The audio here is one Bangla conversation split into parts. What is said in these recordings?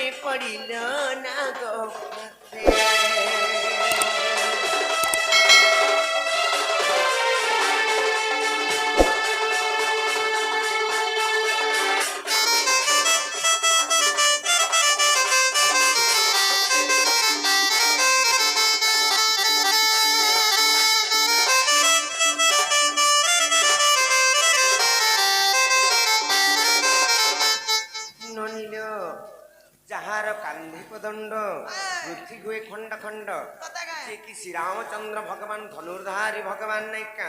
কাই পড়িল না গো যাহার কান্ধে প্রদণ্ড পৃথ্বী গুয়ে খণ্ড খণ্ড সে কি শ্রীরামচন্দ্র ভগবান ধনুর্ধারী ভগবান নাইকা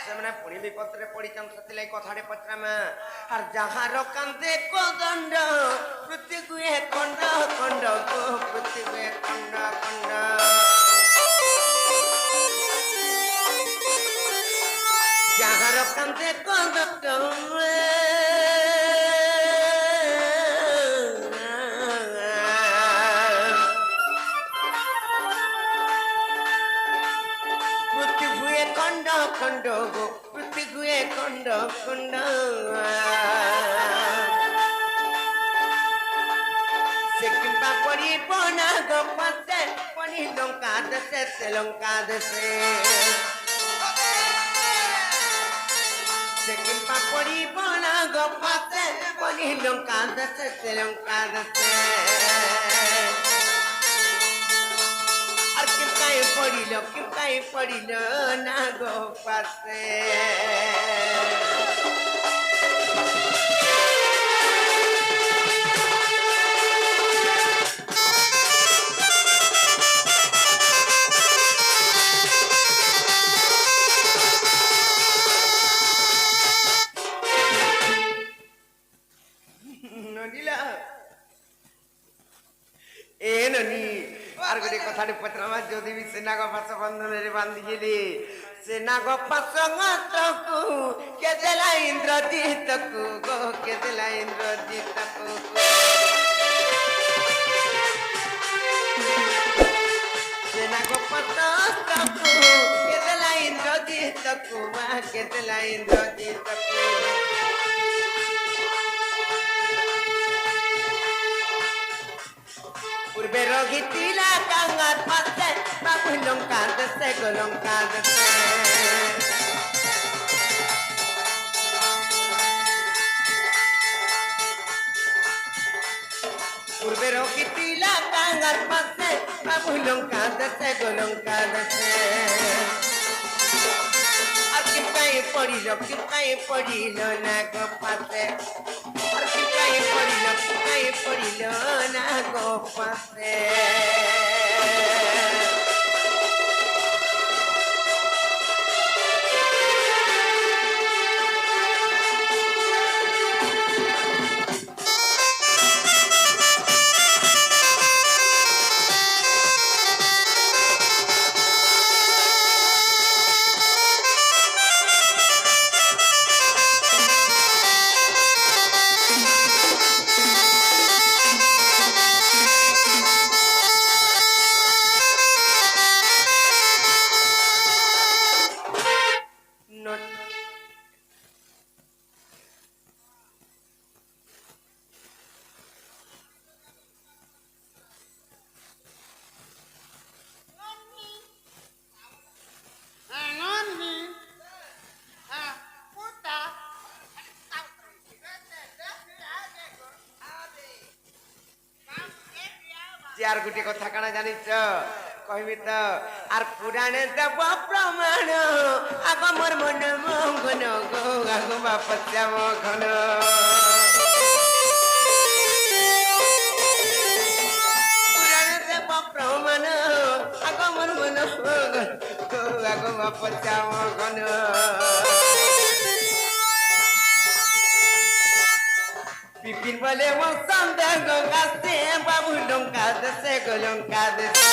সেমানে পুଣି বিপদরে পড়িছন সেতিলাই কথারে পচরামা আর যাহার কান্ধে প্রদণ্ড পৃথ্বী গুয়ে খণ্ড খণ্ড গো পৃথ্বী গুয়ে খণ্ড খণ্ড যাহার কান্ধে প্রদণ্ড খণ্ড গো পৃথ্বী গুয়ে খণ্ড খণ্ড সে কিংবা পড়িব না গো পাশে পড়ি লঙ্কা দেশে সে লঙ্কা দেশে সে কিংবা পড়িব না গো পাশে পড়ি লঙ্কা দেশে সে লঙ্কা দেশে কাই পড়িল না গো পাশে ননিলা এ ননি আর গোটে কথাটি পচরামা যদি বি সে নাগ পাশ বন্ধନରେ বান্ধি গেলে সে নাগ পাশ গতকু কে দেলা ইন্দ্রজিতকু গো কে দেলা ইন্দ্রজিতকু সে নাগ পাশ গতকু কে দেলা ইন্দ্রজিতকু মা কে দেলা ইন্দ্রজিতকু পূর্বে রঘিতিলা কাঙ্গার পাশে বাবু লঙ্কা দেশে গো লঙ্কা দেশে পূর্বে রঘিতিলা কাঙ্গার পাশে বাবু লঙ্কা দেশে গো লঙ্কা দেশে আর কিপাই পড়িল না গো পাশে আর কিপাই পড়িল না গো পাশে আর গোটে কথা কাଣା জানিছ কহিবি তো আর পুরাণে দেব প্রমাণ আগ মোর মন মঙ্গন গো আগ বাপ শ্যাম ঘন পুরাণে দেব প্রমাণ আগ মোর মন মঙ্গন গো আগ বাপ শ্যাম ঘন বিপিন বলে ও সন্দেহ গঙ্গা সে বাবু লঙ্কা দেশে গো লঙ্কা দেশে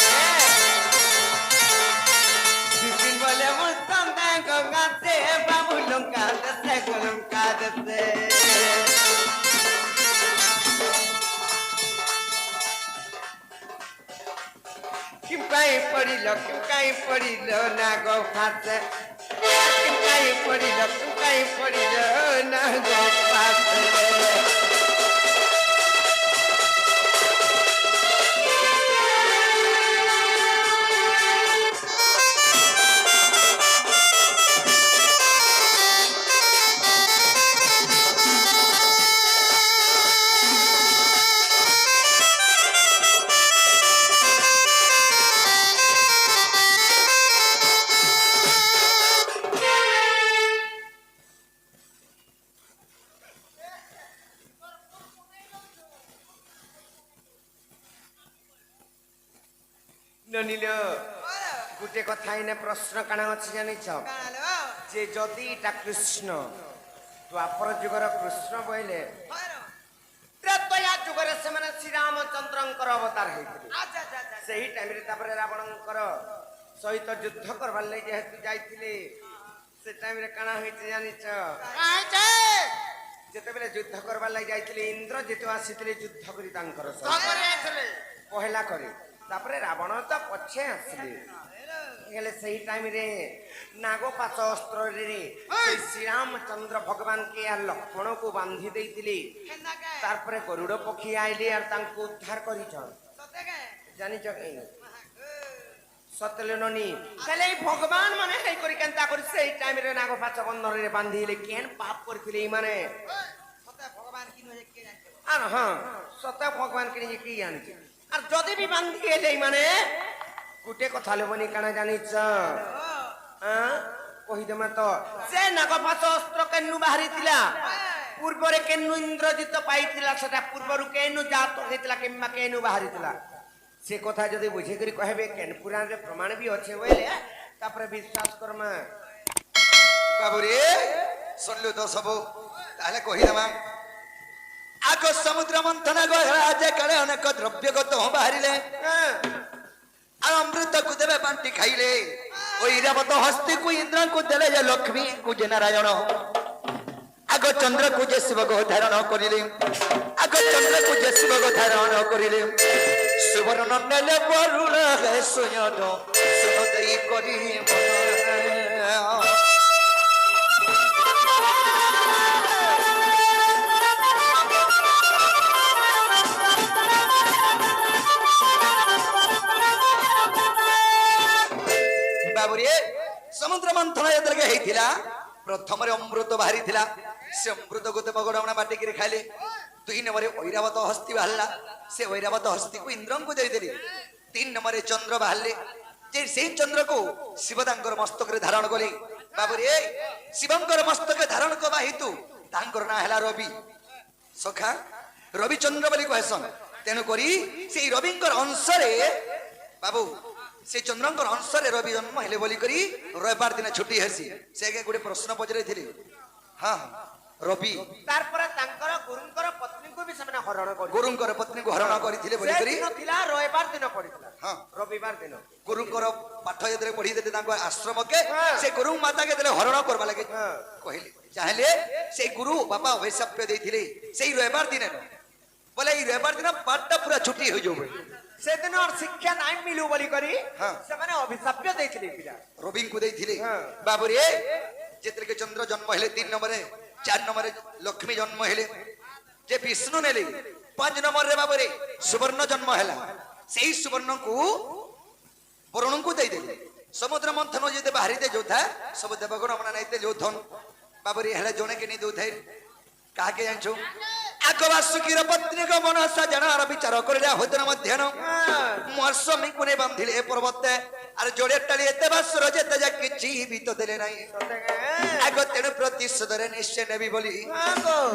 বিপিন বলে ও সন্দেহ গঙ্গা সে বাবু লঙ্কা দেশে গো লঙ্কা দেশে কিপাই পড়িল না গো ফাঁসে কিপাই পড়িল না গো ফাঁসে নিল গোটে কথা এনে প্রশ্ন কাଣା আছে জানিছ যে যদি এটা কৃষ্ণ দ্বাপর যুগর কৃষ্ণ বইলে ত্রেতয়া যুগরে সেমানে শ্রীরামচন্দ্রଙ୍କର অবতার ହେଇଥିଲେ সেই টাইমରେ ତାପରେ ରାବଣଙ୍କର ସହିତ ଯୁଦ୍ଧ କରବାର ଲାଗି ଯେହେତୁ ଯାଇଥିଲେ ସେ ଟାଇମରେ କାଣା ହେଇଛି ଜାଣିଛ ଯେତେବେଳେ ଯୁଦ୍ଧ କରବାର ଲାଗି ଯାଇଥିଲେ ଇନ୍ଦ୍ରଜିତ ଆସିଥିଲେ ଯୁଦ୍ଧ କରି ତାଙ୍କର ପହଲା କରି ତାପରେ ରାବଣ ତ ପଛେ ଆସିଲେ ହେଲେ ସେଇ ଟାଇମରେ ନାଗପାଶ ଅସ୍ତ୍ରରେ ଶ୍ରୀରାମଚନ୍ଦ୍ର ଭଗବାନ କେ ଲକ୍ଷ୍ମଣକୁ ବାନ୍ଧି ଦେଇଥିଲେ ତାପରେ ଗରୁଡ ପକ୍ଷୀ ଆଇଲେ ଆଉ ତାଙ୍କୁ ଉଦ୍ଧାର କରିଛନ୍ ଜାଣିଛ କି ସତଲେନନି ତାହେଲେ ଏଇ ଭଗବାନ ମାନେ ହେଇ କରି କେନ୍ତା କରି ସେଇ ଟାଇମରେ ନାଗପାଶ ବନ୍ଧନରେ ବାନ୍ଧିଲେ କେନ୍ ପାପ କରିଥିଲେ ଏମାନେ আর হ্যাঁ সত ভগবান কে নিজে কি জানিছে আর যদি বি বান্ধি গেলে মানে গোটে কথা লবনি কানা জানিছ কহিদেমা তো সে নাগপাশ অস্ত্র কেনু বাহারিছিলা পূর্বরে কেনু ইন্দ্রজিত পাইছিলা সেটা পূর্বরু কেনু জাত হইছিলা কিংবা কেনু বাহারিছিলা সে কথা যদি বুঝে করি কহবে কেন পুরাণে প্রমাণ বি আছে বলে তারপরে বিশ্বাস করমা বাবুরে শুনলু তো সব তাহলে কহিদেমা আগ সমুদ্র মন্থন যে কালে অনেক দ্রব্যগত বাহারিলে আর অমৃতକୁ দেবে বান্টি খাইলে ঐরাবত হস্তিକୁ ইন্দ্রଙ୍କୁ দেলে যে লক্ষ্মীଙ୍କୁ যে নারায়ণ আগ চন্দ্রକୁ যে শিবক ধারণ করিলে আগ চন্দ্রକୁ যে শিবক ধারণ করিলে সুবর্ণ নেলে বরুণ সুয়দ সুনদই করি বাবুরে সমুদ্র মন্থন যেতবে হয়েছিল প্রথমে অমৃত বাহারি সে অমৃত গোতে বগড়া বাটিকি খাইলে 2 নম্বরে ঐরাবত হস্তি বাহারা সে ঐরাবত হস্তিକୁ ইন্দ্রଙ୍କୁ ଦେଇଦେଲେ 3 নম্বরে চন্দ্র বাহারে যে সেই চন্দ্রକୁ শিব তাঙ্কর মস্তকরে ধারণ কলে বাবুরে শিবঙ্কর মস্তকে ধারণ কবা হেতু তাঙ্কর না হেলা রবি সখা রবিচন্দ্র বলি কহেসন তেণু করি সেই রবিঙ্কর অংশরে বাবু से चंद्रंकर अंशरे रवि जन्म हेले बोली करी रविवार दिन छुट्टी हेसी से के गुटे प्रश्न पचरे थिले हां रवि तार पर तांकर गुरुंकर पत्नी को भी समान हरण कर गुरुंकर पत्नी को हरण करिथिले बोली करी से दिन थिला रविवार दिन पड़ितला हां रविवार दिन गुरुंकर पाठ जदरे पढी देते तांको आश्रम के से गुरु माता के देले हरण करबा लागे कहिले चाहले से गुरु बाबा अभिशाप देथिले सेई रविवार दिन बोले ई रविवार दिन पाठटा पूरा छुट्टी हो जोबे सेदिन और शिक्षा नाइ मिलु बोली करी से माने अभिशाप देथिले पिला रवि को देथिले बाबूरे जेतरे के चंद्र जन्म हेले 3 नंबरे 4 नंबरे लक्ष्मी जन्म हेले जे विष्णु नेले 5 नंबर रे बाबूरे सुवर्ण जन्म हैला सेही सुवर्ण को वरुण को दे देले समुद्र मंथन जेते बाहरी दे जोथा सब देवगण अपना नैते जोथन बाबूरे हेला जोने के नि दोथै काहे के जानछो आगवासुकीर पत्नी को मनसा जनार विचार करले होदन मध्यान मोर स्वामी कोने बांधिले पर्वते आर जोड़े टाली एते बासुर जेते जा किछि जीवित देले नाही आगो तेनु प्रतिशोधरे निश्चय नेबी बोली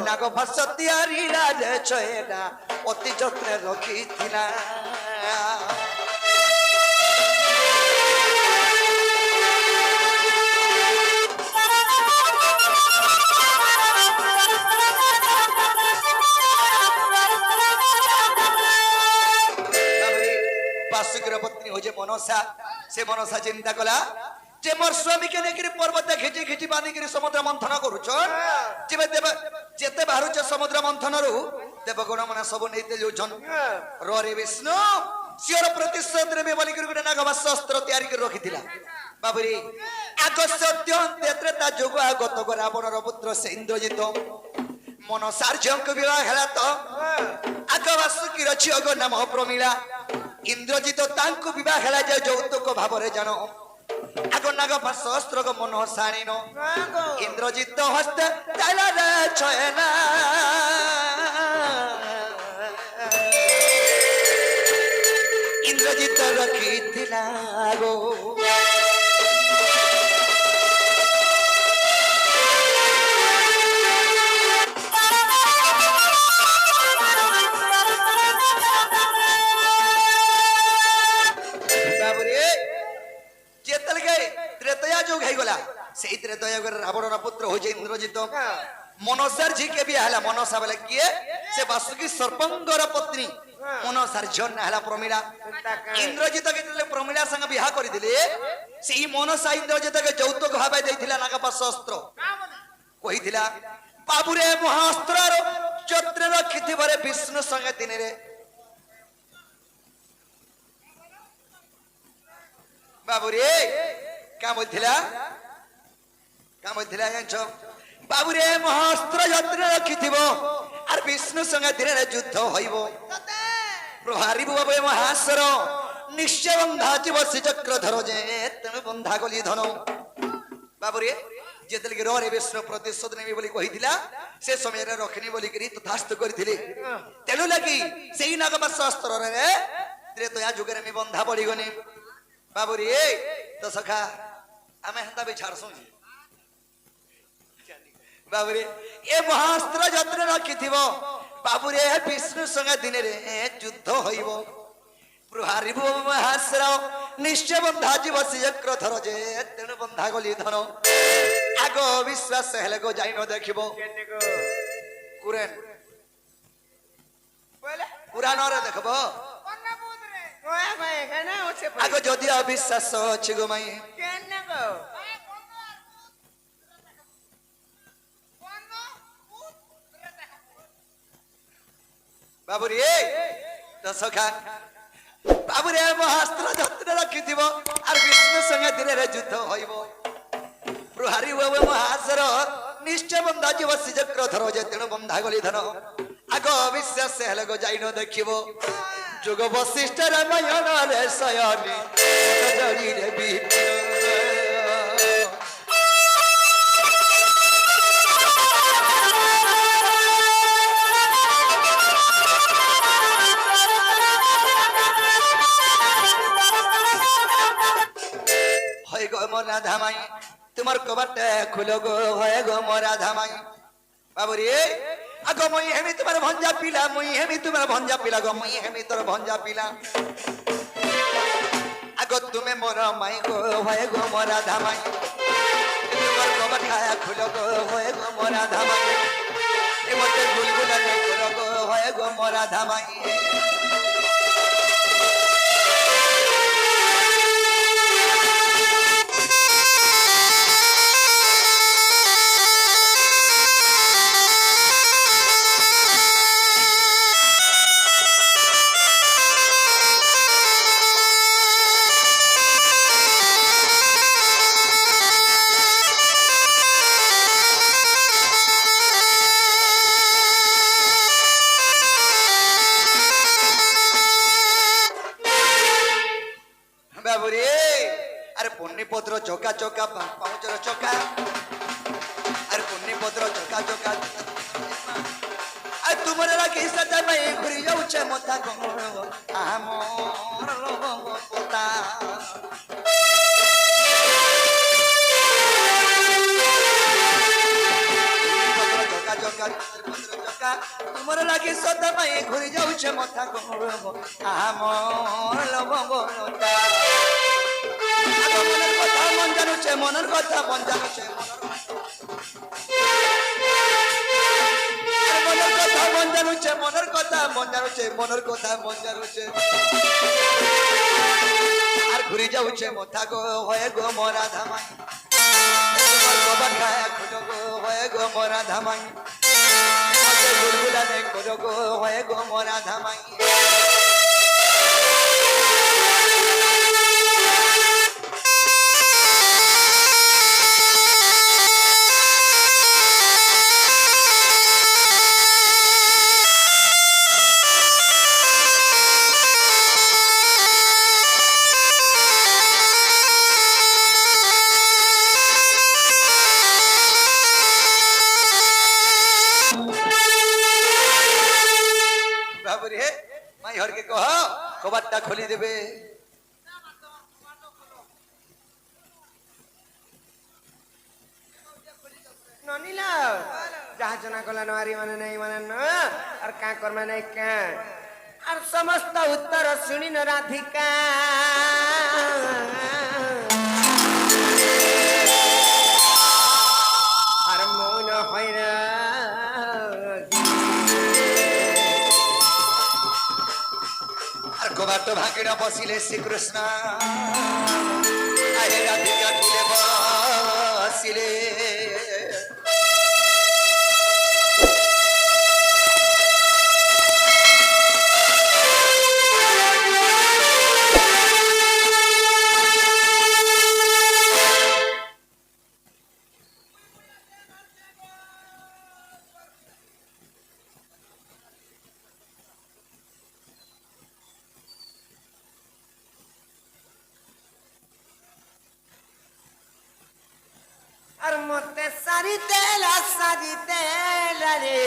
नाग भासतियारी राज छयडा अति যত্নে रखिथिला वासुकीर पत्नी हो जे मनसा से मनसा चिंता कला जे मोर स्वामी के नेकरी पर्वत खिची खिची बांधी करी समुद्र मंथन करूछ जेबे देव जेते बाहरुछ समुद्र मंथन रु देवगण मना सब नेते जोछन रे विष्णु सियर प्रतिशोध रे बोली करी गुटे नागवास अस्त्र तयारी कर रखिथिला बाबुरी आगस्त्य तेत्रेता जोग आगत को रावणर पुत्र से इंद्रजित मनसार्जंक विवाह हेला तो आगवासुकीर छियग नाम प्रमीला इंद्रजित तांको विवाह हेला जे यौतुक भावरे जानो आगो नाग भास्त्र को मन साणीन इंद्रजित हस्त चला रे छयना इंद्रजित रखिथिला गो ସେଇଥିରେ ଦୟାକରି ରାବଣର ପୁତ୍ର ହଉଛି ଇନ୍ଦ୍ରଜିତ ମନସାର ଝିକେ ବି ହେଲା ମନସା ବୋଲେ କିଏ ସେ ବାସୁକି ସର୍ପଙ୍କର ପତ୍ନୀ ମନସାର ଝିଅ ନା ହେଲା ପ୍ରମିଳା ଇନ୍ଦ୍ରଜିତ ଯେତେବେଳେ ପ୍ରମିଳା ସାଙ୍ଗେ ବିବାହ କରିଥିଲେ ସେଇ ମନସା ଇନ୍ଦ୍ରଜିତକେ ଯୌତୁକ ଭାବେ ଦେଇଥିଲା ନାଗପାଶ ଅସ୍ତ୍ର କହିଥିଲା ବାବୁରେ ମହାସ୍ତ୍ରର ଯତ୍ନ ରଖିଥିବରେ ବିଷ୍ଣୁ ସଙ୍ଗେ ଦିନରେ ବାବୁରେ କାଁ ବୋଲଥିଲା ଜାଣିଛ ବାବୁରେ ମହାସ୍ତ୍ର ଯତ୍ନ ରଖିଥିବ আর বিষ্ণু সঙ্গে দিনের যুদ্ধ হইব প্রহারিব বাবু মহাসর নিশ্চয় বন্ধা জীব শ্রীচক্র ধর যে তেমন বন্ধা গলি ধন বাবুরে যেতেলে রে বিষ্ণু প্রতিশোধ নেবি বলি কহিলা সে সময় রখিনি বলি করি তথাস্ত করিଥିଲେ তেণু লাগি সেই নাগপাশ অস্ত্ରରେ ত্রেতয়া যুগরে আমি বন্ধা পড়ি গনি বাবুরে তো সখা আমি হেন্তা বি ছাড়ছু বাবুরে এ মহাস্ত্র যত্ন রাখিথিব বাবুরে বিষ্ণু সঙ্গে দিনে যুদ্ধ হইব প্রহারিব মহাস্ত্র নিশ্চয় বন্ধা জীব শ্রীচক্র ধর যে তেণু বন্ধা গলি ধন আগ বিশ্বাস হেলে গো যাই ন দেখিব কুরেন পুরাণরে দেখব আগ যদি অবিশ্বাস ଅଛି গো মাই বাবুরে দশখা বাবুরে মহাস্ত্র যত্ন রাখিথিব আর বিষ্ণু সঙ্গে দিনে যুদ্ধ হইব প্রহারি বাবু মহাসর নিশ্চয় বন্ধা জীব শ্রীচক্র ধর যে তেণু বন্ধা গলি ধন আগ বিশ্বাস হেলে গো যাই ন দেখিব যুগ বশিষ্ঠ রামায়ণ রে শয়নি জড়িরে বিপিন রাধা মাই তোমার কবাটা খুলো গো হয় গো মো রাধা মাই বাবুরে আগ মই হেমি তোমার ভঞ্জা পিলা মই হেমি তোমার ভঞ্জা পিলা গো মই হেমি তোর ভঞ্জা পিলা আগ তুমি মোর মাই গো হয় গো মো রাধা মাই তোমার কবাটা খুলো গো হয় গো মো রাধা মাই এ মতে গুলগুলা করো গো হয় গো মো রাধা মাই পত্র চকা চকা পাউচর চকা আর পুণ্যি পত্র চকা চকা আর তোমার রাখি সাথে ভাই ঘুরি যাচ্ছে মথা কমর আমার পোতা চকা চকা পত্র চকা তোমার রাখি সাথে ভাই ঘুরি যাচ্ছে মথা কমর আমার লবঙ্গতা মনের কথা মন জানুছে মনের কথা মন জানুছে মনের কথা মন জানুছে মনের কথা মন জানুছে মনের কথা মন জানুছে আর ঘুরি যাচ্ছে মথা গো হয়ে গো মরা ধামাই তোমার কবার খায়া খুঁজো গো হয়ে গো মরা ধামাই গুলগুলা নেই খুঁজো গো হয়ে গো মরা ধামাই কবারটা খুলি দেবে ননিলা যাহা জনা কলা নারী মানে নাই মানে না আর কা করমা নাই কা আর সমস্ত উত্তর শুনি ন রাধিকা বাট ভাগিণ বসিলে শ্রীকৃষ্ণ আহে রাধিকা কুলে বসিলে আর মতে সারি তেলা রে